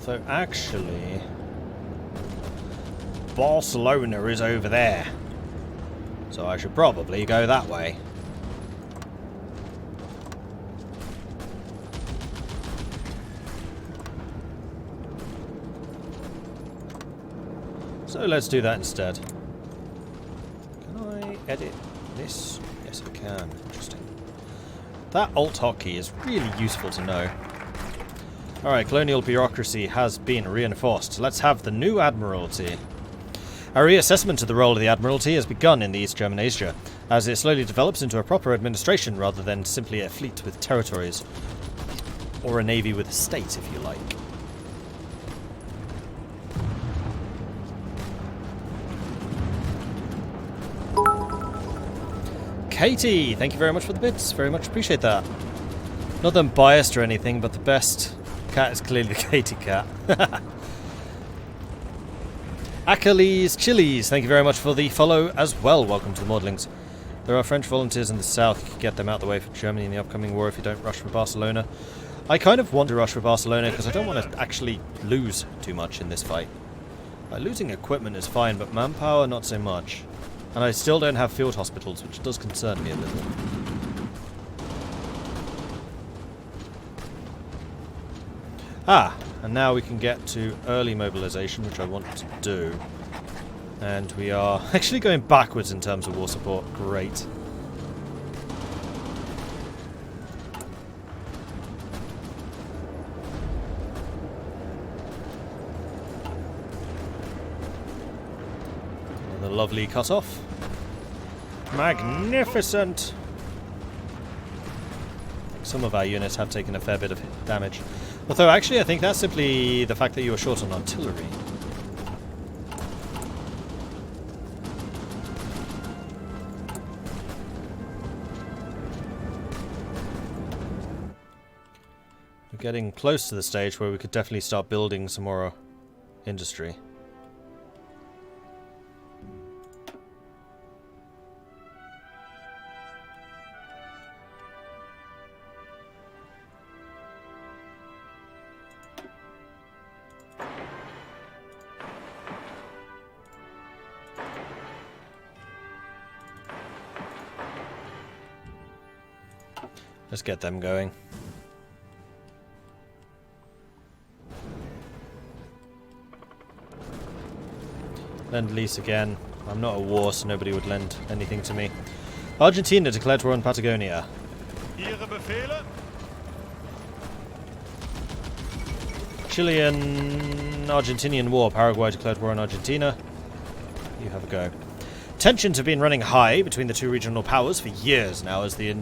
Although, actually, Barcelona is over there. So I should probably go that way. So let's do that instead. Can I edit this? Yes, I can. Interesting. That Alt-Hotkey is really useful to know. Alright, colonial bureaucracy has been reinforced. Let's have the new Admiralty. A reassessment of the role of the Admiralty has begun in the East German Asia, as it slowly develops into a proper administration rather than simply a fleet with territories. Or a navy with a state, if you like. Katie, thank you very much for the bits. Very much appreciate that. Not that I'm biased or anything, but the best cat is clearly the Katie cat. Achilles Chilies, thank you very much for the follow as well. Welcome to the Maudlings. There are French volunteers in the south. You can get them out the way for Germany in the upcoming war if you don't rush for Barcelona. I kind of want to rush for Barcelona because I don't want to actually lose too much in this fight. Losing equipment is fine, but manpower not so much. And I still don't have field hospitals, which does concern me a little. Ah, and now we can get to early mobilization, which I want to do. And we are actually going backwards in terms of war support. Great. The lovely cut-off. Magnificent! Some of our units have taken a fair bit of damage. Although, actually, I think that's simply the fact that you were short on artillery. We're getting close to the stage where we could definitely start building some more industry. Let's get them going. Lend lease again. I'm not at war, so nobody would lend anything to me. Argentina declared war on Patagonia. Ihre Befehle? Chilean-Argentinian war. Paraguay declared war on Argentina. You have a go. Tensions have been running high between the two regional powers for years now as the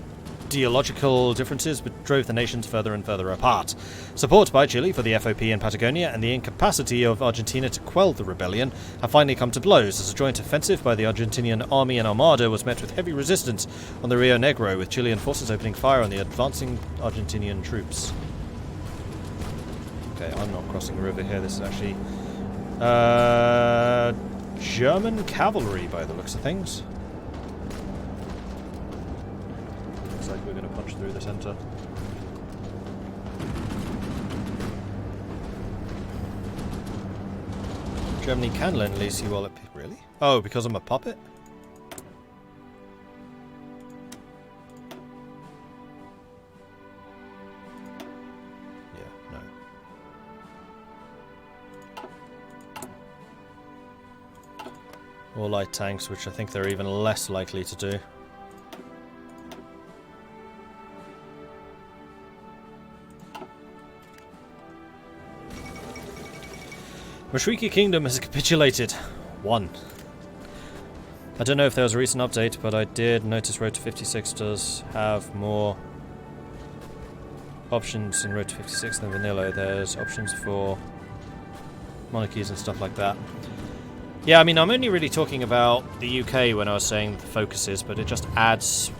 ideological differences drove the nations further and further apart. Support by Chile for the FOP in Patagonia and the incapacity of Argentina to quell the rebellion have finally come to blows as a joint offensive by the Argentinian army and armada was met with heavy resistance on the Rio Negro, with Chilean forces opening fire on the advancing Argentinian troops. Okay, I'm not crossing the river here. This is actually German cavalry by the looks of things. Looks like we're going to punch through the center. Germany can lend lease you while it... Really? Oh, because I'm a puppet? Yeah, no. Or light tanks, which I think they're even less likely to do. Mashriki Kingdom has capitulated. 1. I don't know if there was a recent update, but I did notice Road to 56 does have more options in Road to 56 than Vanilla. There's options for monarchies and stuff like that. Yeah, I mean, I'm only really talking about the UK when I was saying the focuses, but it just adds...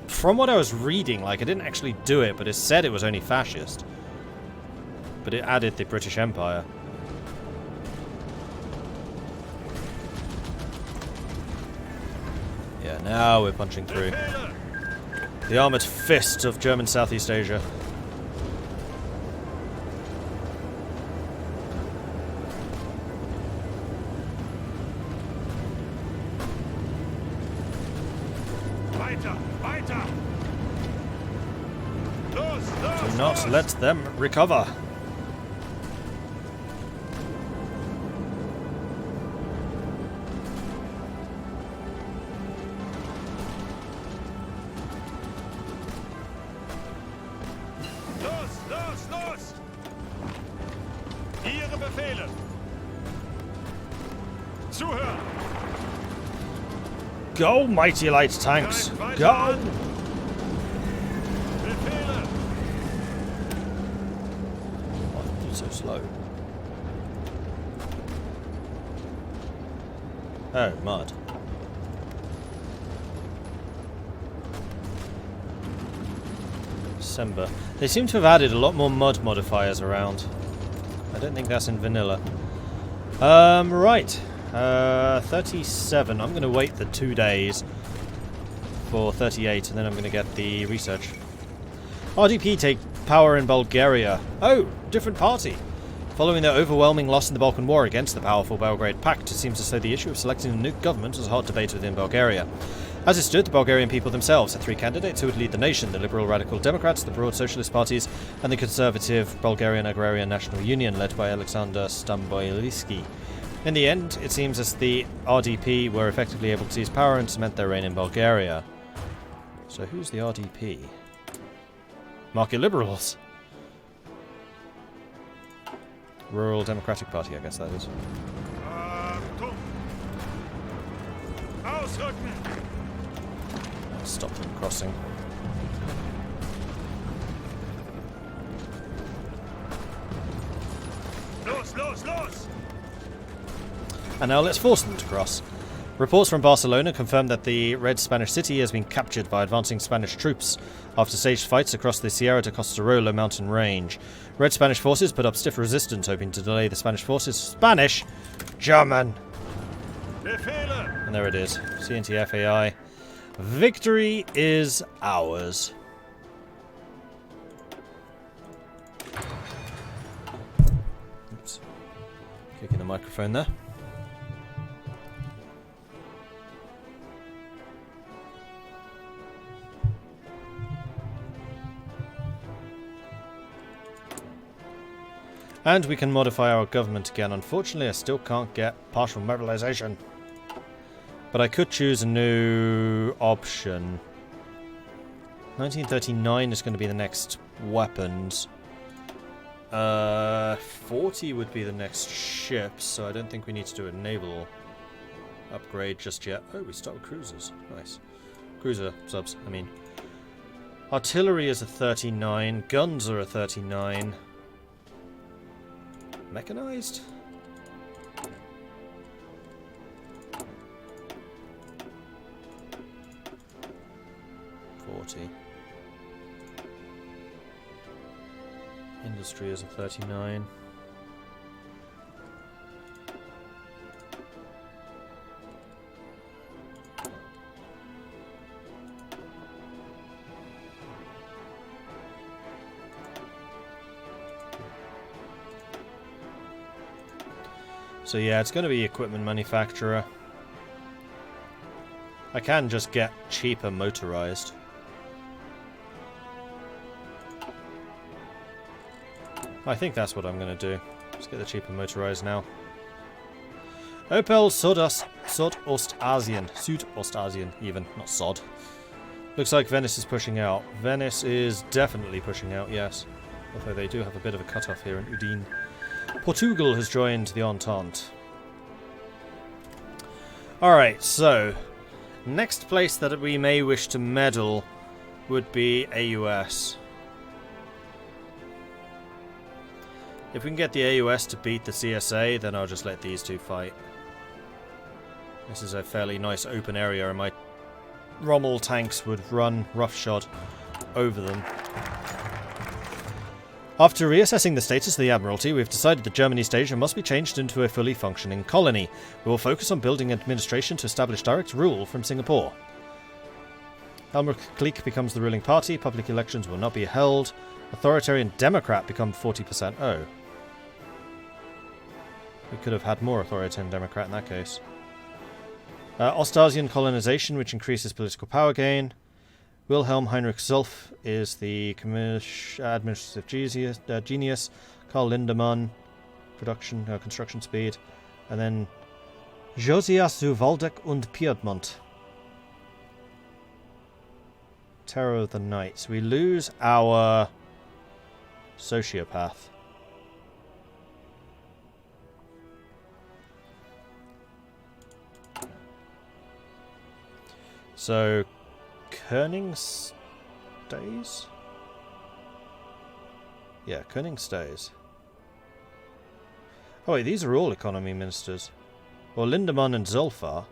From what I was reading, like, I didn't actually do it, but it said it was only fascist. But it added the British Empire. Yeah, now we're punching through. The armoured fist of German Southeast Asia. Weiter! Weiter! Los! Los! Do not los! let them recover. Los! Los! Los! Ihre Befehle! Zuhören! Go, mighty light tanks! Go! Befehle! Why are you so slow? Oh, mud. December. They seem to have added a lot more mud modifiers around. I don't think that's in vanilla. Right. 37. I'm going to wait the 2 days for 38, and then I'm going to get the research. RDP take power in Bulgaria. Oh, different party. Following their overwhelming loss in the Balkan War against the powerful Belgrade Pact, it seems as though the issue of selecting a new government was a hot debate within Bulgaria. As it stood, the Bulgarian people themselves had 3 candidates who would lead the nation: the Liberal Radical Democrats, the Broad Socialist Parties, and the conservative Bulgarian Agrarian National Union, led by Alexander Stamboilski. In the end, it seems as the RDP were effectively able to seize power and cement their reign in Bulgaria. So who's the RDP? Market Liberals. Rural Democratic Party, I guess that is. Achtung! Ausrücken! Stop them crossing. Los! Los! Los! And now let's force them to cross. Reports from Barcelona confirm that the Red Spanish city has been captured by advancing Spanish troops after staged fights across the Sierra de Costarolo mountain range. Red Spanish forces put up stiff resistance, hoping to delay the Spanish forces. Spanish! German! Befehle! And there it is. CNT FAI. Victory is ours. Oops. Kicking the microphone there. And we can modify our government again. Unfortunately, I still can't get partial mobilization. But I could choose a new option. 1939 is going to be the next weapons. 40 would be the next ships, so I don't think we need to do a naval upgrade just yet. Oh, we start with cruisers. Nice. Cruiser subs, I mean. Artillery is a 39. Guns are a 39. Mechanized? Industry is a 39. So yeah, it's going to be equipment manufacturer. I can just get cheaper motorized. I think that's what I'm going to do. Let's get the cheaper motorized now. Opel Südostasien. Südostasien, even. Not Sod. Looks like Venice is pushing out. Venice is definitely pushing out, yes. Although they do have a bit of a cut-off here in Udine. Portugal has joined the Entente. Alright, so next place that we may wish to meddle would be AUS. If we can get the AUS to beat the CSA, then I'll just let these two fight. This is a fairly nice open area, and my Rommel tanks would run roughshod over them. After reassessing the status of the Admiralty, we've decided that Germany station must be changed into a fully functioning colony. We will focus on building administration to establish direct rule from Singapore. Elmer Clique becomes the ruling party. Public elections will not be held. Authoritarian Democrat become 40%. Oh. We could have had more Authoritarian Democrat in that case. Ostasian colonization, which increases political power gain. Wilhelm Heinrich Zulf is the administrative genius. Karl Lindemann, construction speed. And then Josias zu Waldeck und Piedmont. Terror of the Knights. We lose our sociopath. So, Koenig stays? Yeah, Koenig stays. Oh wait, these are all economy ministers. Well, Lindemann and Zulf are.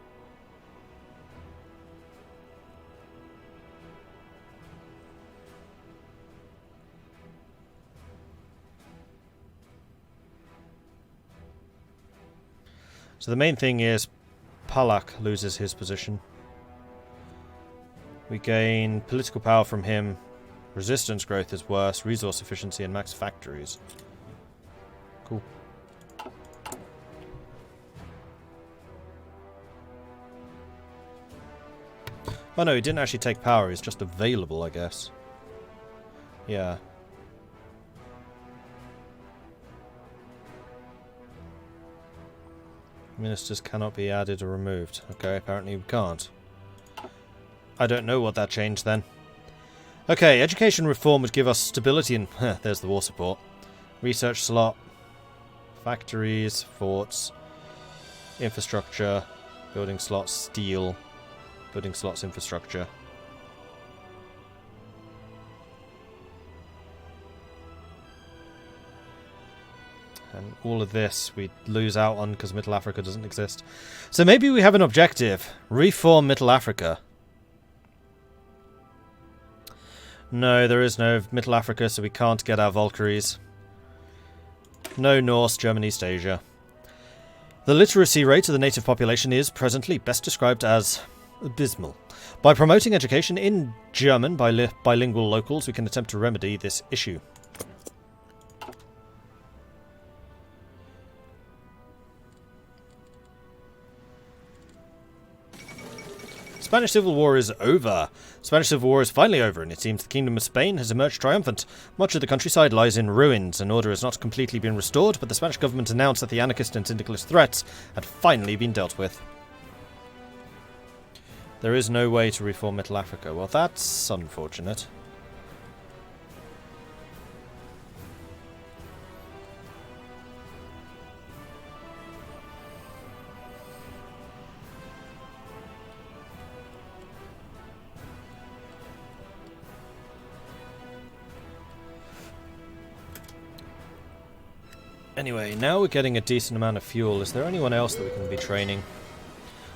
So the main thing is Palak loses his position. We gain political power from him. Resistance growth is worse. Resource efficiency and max factories. Cool. Oh no, he didn't actually take power. He's just available, I guess. Yeah. Ministers cannot be added or removed. Okay, apparently we can't. I don't know what that changed then. Okay, education reform would give us stability and... there's the war support. Research slot. Factories, forts. Infrastructure. Building slots, steel. Building slots, infrastructure. And all of this we lose out on because Middle Africa doesn't exist. So maybe we have an objective. Reform Middle Africa. No, there is no Middle Africa, so we can't get our Valkyries. No Norse, German, East Asia. The literacy rate of the native population is presently best described as abysmal. By promoting education in German by bilingual locals, we can attempt to remedy this issue. Spanish Civil War is over. Spanish Civil War is finally over, and it seems the Kingdom of Spain has emerged triumphant. Much of the countryside lies in ruins, and order has not completely been restored, but the Spanish government announced that the anarchist and syndicalist threats had finally been dealt with. There is no way to reform Middle Africa. Well, that's unfortunate. Anyway, now we're getting a decent amount of fuel. Is there anyone else that we can be training?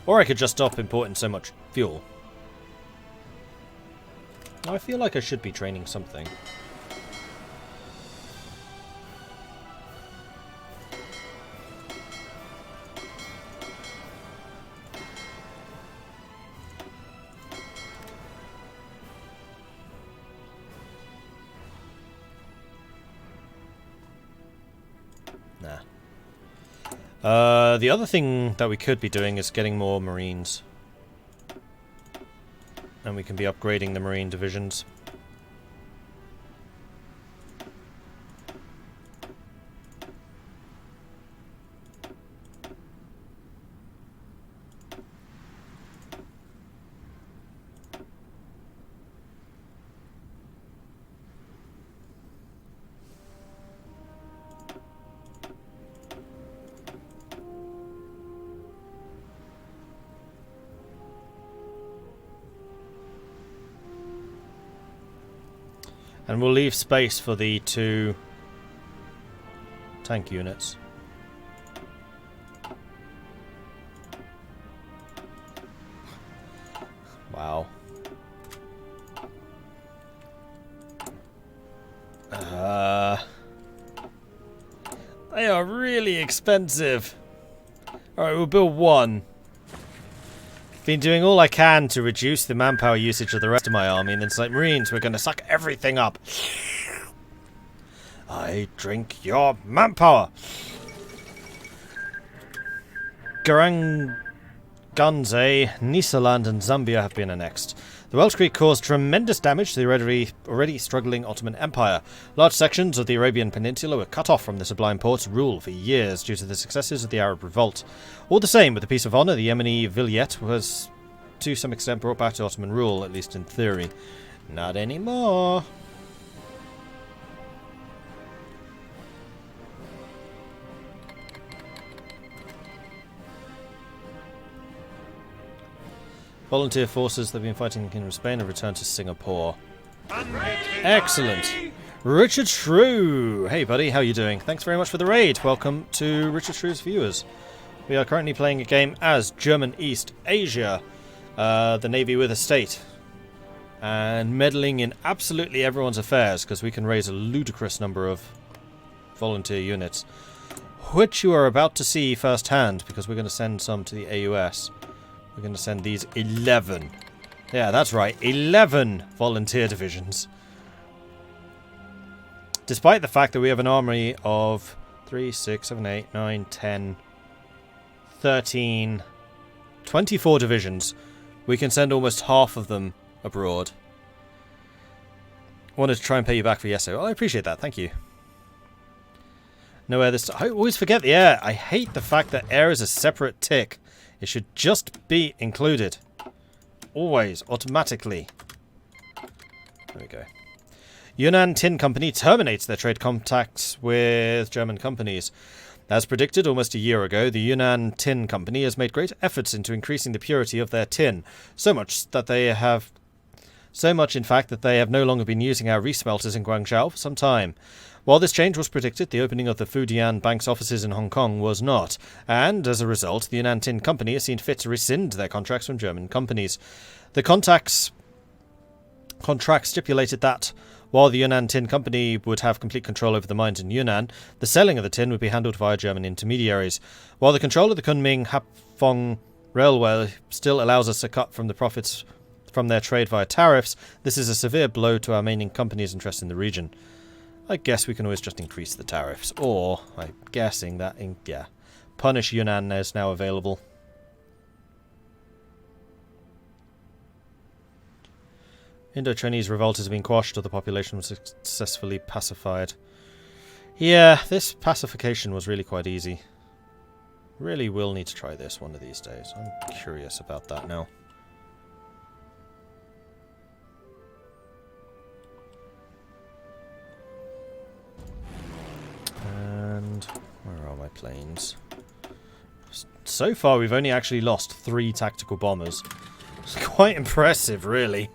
Or I could just stop importing so much fuel. I feel like I should be training something. The other thing that we could be doing is getting more Marines. And we can be upgrading the Marine divisions. And we'll leave space for the 2 tank units. Wow. They are really expensive. Alright, we'll build 1. Been doing all I can to reduce the manpower usage of the rest of my army, and it's like, Marines, we're going to suck everything up. I drink your manpower. Ganze, Nisaland and Zambia have been annexed. The Welsh Creek caused tremendous damage to the already struggling Ottoman Empire. Large sections of the Arabian Peninsula were cut off from the Sublime Porte's rule for years due to the successes of the Arab Revolt. All the same, with the Peace of Honour, the Yemeni Vilayet was to some extent brought back to Ottoman rule, at least in theory. Not anymore. Volunteer forces that have been fighting in the Kingdom of Spain have returned to Singapore. Excellent. Richard Shrew. Hey buddy, how you doing? Thanks very much for the raid. Welcome to Richard Shrew's viewers. We are currently playing a game as German East Asia, the Navy with a state, and meddling in absolutely everyone's affairs because we can raise a ludicrous number of volunteer units, which you are about to see firsthand because we're going to send some to the AUS. We're going to send these 11. Yeah, that's right, 11 volunteer divisions. Despite the fact that we have an army of 3, 6, 7, 8, 9, 10, 13, 24 divisions, we can send almost half of them abroad. I wanted to try and pay you back for yesterday. Well, I appreciate that, thank you. No air this time. I always forget the air. I hate the fact that air is a separate tick. It should just be included. Always, automatically. There we go. Yunnan Tin Company terminates their trade contacts with German companies. As predicted almost a year ago, the Yunnan Tin Company has made great efforts into increasing the purity of their tin. So much, in fact, that they have no longer been using our resmelters in Guangzhou for some time. While this change was predicted, the opening of the Fujian Bank's offices in Hong Kong was not, and as a result, the Yunnan Tin Company has seen fit to rescind their contracts from German companies. The contract stipulated that, while the Yunnan Tin Company would have complete control over the mines in Yunnan, the selling of the tin would be handled via German intermediaries. While the control of the Kunming-Hapong Railway still allows us to cut from the profits from their trade via tariffs, this is a severe blow to our main company's interest in the region. I guess we can always just increase the tariffs, or I'm guessing that, Punish Yunnan is now available. Indo-Chinese revolt has been quashed, or the population was successfully pacified. Yeah, this pacification was really quite easy. Really will need to try this one of these days. I'm curious about that now. And where are my planes? So far we've only actually lost 3 tactical bombers. It's quite impressive, really.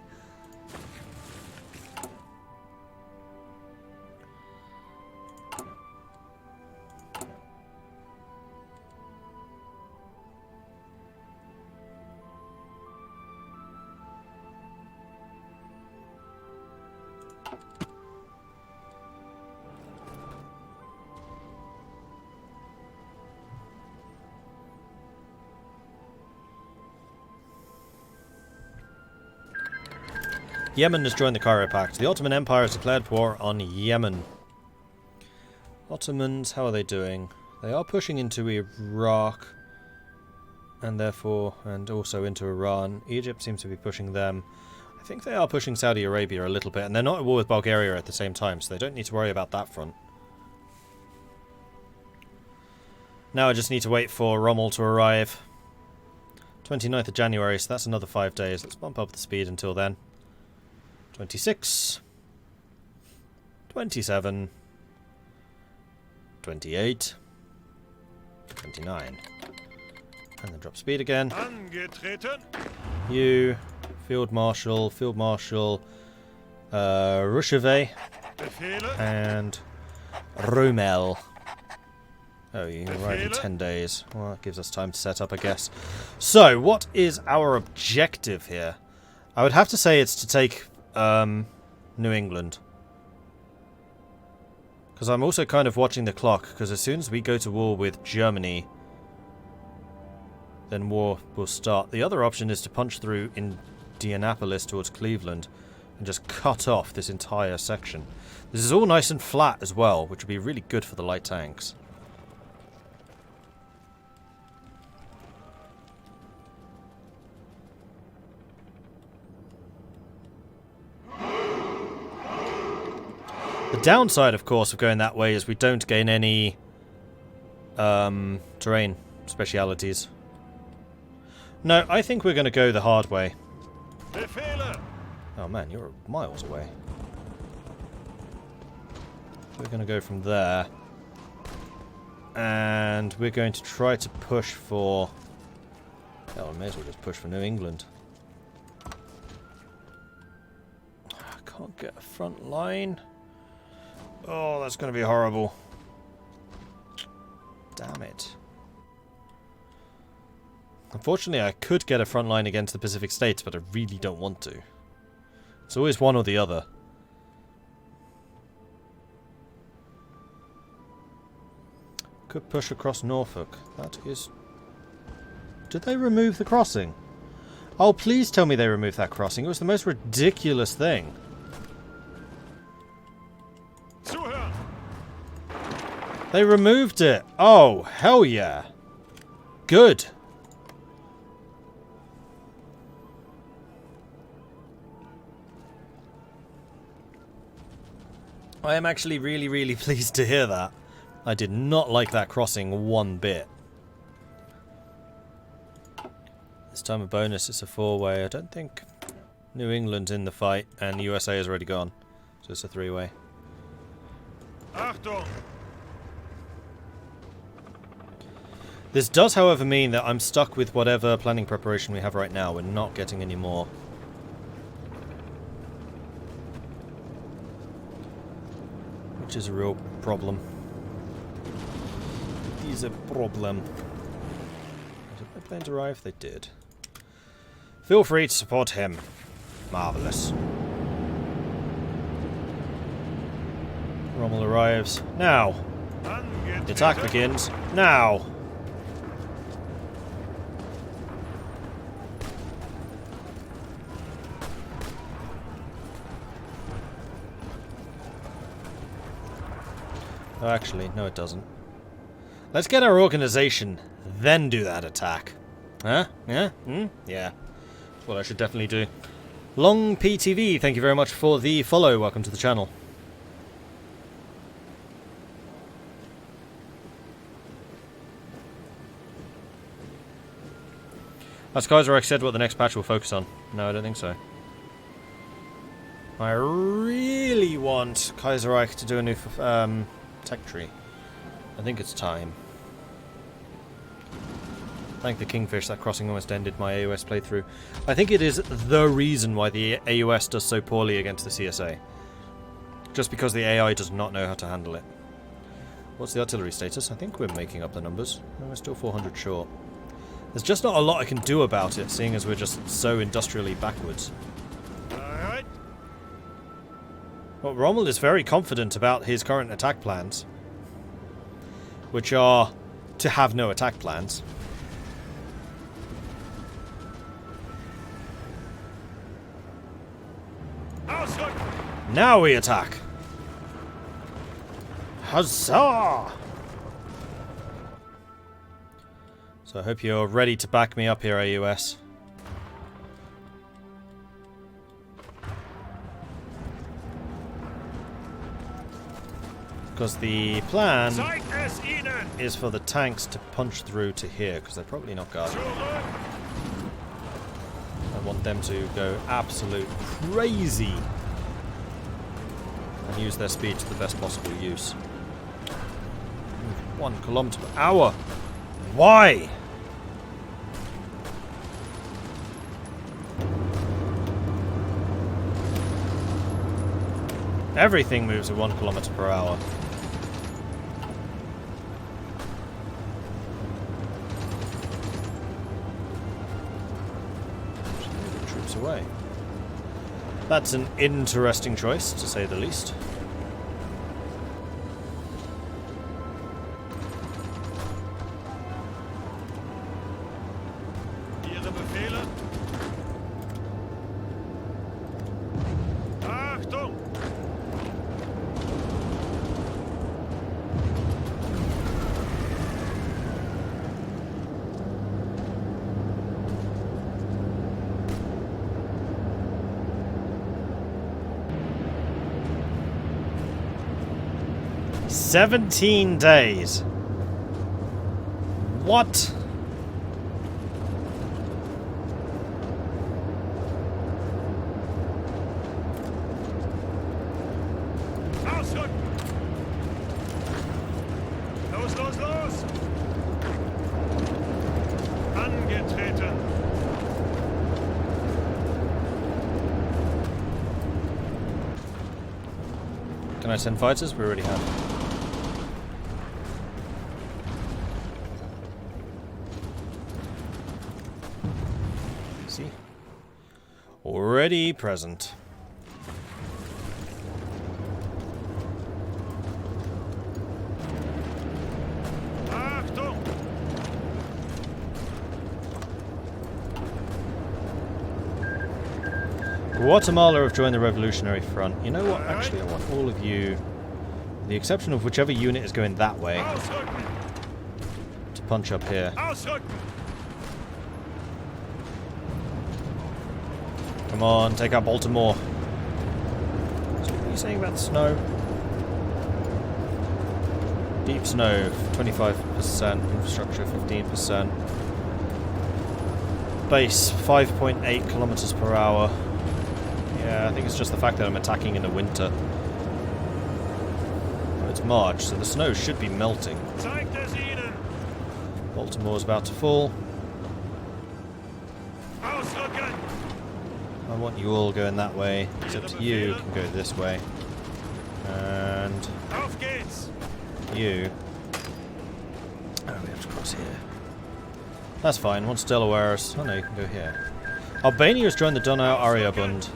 Yemen has joined the Cairo Pact. The Ottoman Empire has declared war on Yemen. Ottomans, how are they doing? They are pushing into Iraq and also into Iran. Egypt seems to be pushing them. I think they are pushing Saudi Arabia a little bit, and they're not at war with Bulgaria at the same time, so they don't need to worry about that front. Now I just need to wait for Rommel to arrive. 29th of January, so that's another 5 days. Let's bump up the speed until then. 26, 27, 28, 29. And then drop speed again. You, Field Marshal, Ruchevet, and Rommel. Oh, you arrive in 10 days. Well, that gives us time to set up, I guess. So, what is our objective here? I would have to say it's to take New England. Because I'm also kind of watching the clock, because as soon as we go to war with Germany, then war will start. The other option is to punch through Indianapolis towards Cleveland and just cut off this entire section. This is all nice and flat as well, which would be really good for the light tanks. The downside, of course, of going that way is we don't gain any terrain specialities. No, I think we're going to go the hard way. Befehle! Oh man, you're miles away. We're going to go from there. And we're going to try to push for... Hell, I may as well just push for New England. I can't get a front line. Oh, that's going to be horrible. Damn it. Unfortunately, I could get a front line against the Pacific States, but I really don't want to. It's always one or the other. Could push across Norfolk. That is... Did they remove the crossing? Oh, please tell me they removed that crossing. It was the most ridiculous thing. Zuhören! They removed it. Oh, hell yeah. Good. I am actually really, really pleased to hear that. I did not like that crossing one bit. This time a bonus, it's a four-way. I don't think New England's in the fight, and the USA is already gone. So it's a three-way. Achtung! This does, however, mean that I'm stuck with whatever planning preparation we have right now. We're not getting any more. Which is a real problem. It is a problem. Did my planes arrive? They did. Feel free to support him. Marvellous. Rommel arrives. Now! The attack begins. Now! Oh, actually, no it doesn't. Let's get our organization, then do that attack. Huh? Yeah? Yeah. That's what I should definitely do. Long PTV, thank you very much for the follow. Welcome to the channel. Has Kaiserreich said what the next patch will focus on? No, I don't think so. I really want Kaiserreich to do a new tech tree. I think it's time. Thank the Kingfish, that crossing almost ended my AUS playthrough. I think it is the reason why the AUS does so poorly against the CSA. Just because the AI does not know how to handle it. What's the artillery status? I think we're making up the numbers. No, we're still 400 short. There's just not a lot I can do about it, seeing as we're just so industrially backwards. Alright. Well, Rommel is very confident about his current attack plans. Which are to have no attack plans. Now we attack! Huzzah! So I hope you're ready to back me up here, AUS. Because the plan is for the tanks to punch through to here, because they're probably not guarded. I want them to go absolute crazy and use their speed to the best possible use. 1 kilometer per hour. Why? Everything moves at 1 kilometer per hour. Troops away. That's an interesting choice, to say the least. Ihre Befehle? Achtung! 17 days. What? Ausrücken! Los, los, los! Angetreten! Can I send fighters? We already have. See? Already present. Achtung! Guatemala have joined the Revolutionary Front. You know what? Actually, I want all of you, with the exception of whichever unit is going that way, Ausrücken! to punch up here. Ausrücken! Come on, take out Baltimore. So what are you saying about the snow? Deep snow, 25%. Infrastructure, 15%. Base, 5.8 kilometers per hour. Yeah, I think it's just the fact that I'm attacking in the winter. Well, it's March, so the snow should be melting. Zeigt es ihnen! Baltimore's about to fall. Ausrücken! I want you all going that way, except you can go this way. And Auf geht's! you... Oh, we have to cross here. That's fine, once Delaware's... Oh no, you can go here. Albania has joined the Donau Area Bund.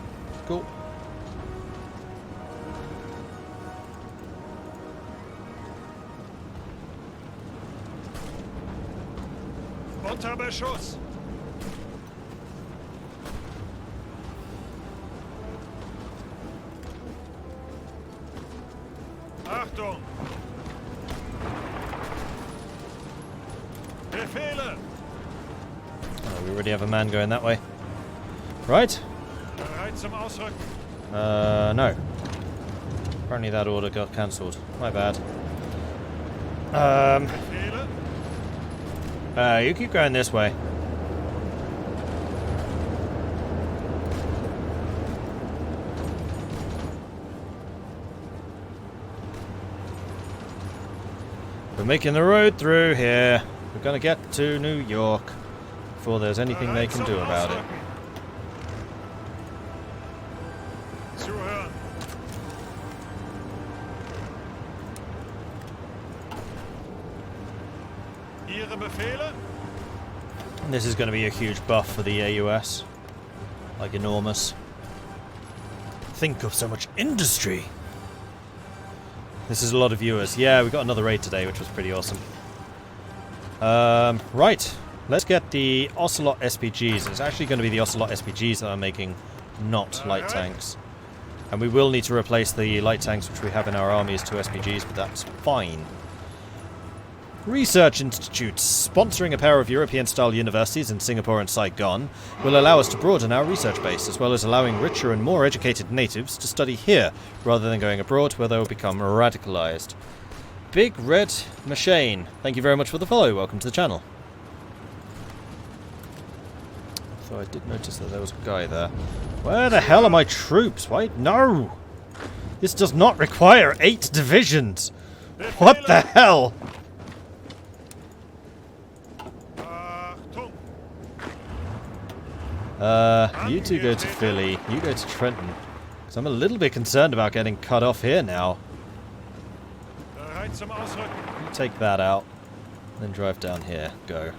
Cool. Unter Beschuss! Achtung! Befehle! Oh, we already have a man going that way. Right? Bereit zum Ausrücken! No. Apparently that order got cancelled. My bad. Befehle! You keep going this way. We're making the road through here. We're gonna get to New York before there's anything they can do about it. Zuhören! Ihre Befehle? And this is going to be a huge buff for the AUS. Like enormous. Think of so much industry! This is a lot of viewers. Yeah, we got another raid today, which was pretty awesome. Right. Let's get the Ocelot SPGs. It's actually going to be the Ocelot SPGs that I'm making, not light tanks. And we will need to replace the light tanks which we have in our army as 2 SPGs, but that's fine. Research institutes, sponsoring a pair of European-style universities in Singapore and Saigon, will allow us to broaden our research base, as well as allowing richer and more educated natives to study here, rather than going abroad where they will become radicalized. Big Red Machine, thank you very much for the follow, welcome to the channel. So I did notice that there was a guy there. Where the hell are my troops? Why? No! This does not require 8 divisions! What the hell? You two go to Philly, you go to Trenton. Because I'm a little bit concerned about getting cut off here now. Bereit zum Ausrücken! You take that out, then drive down here. Go.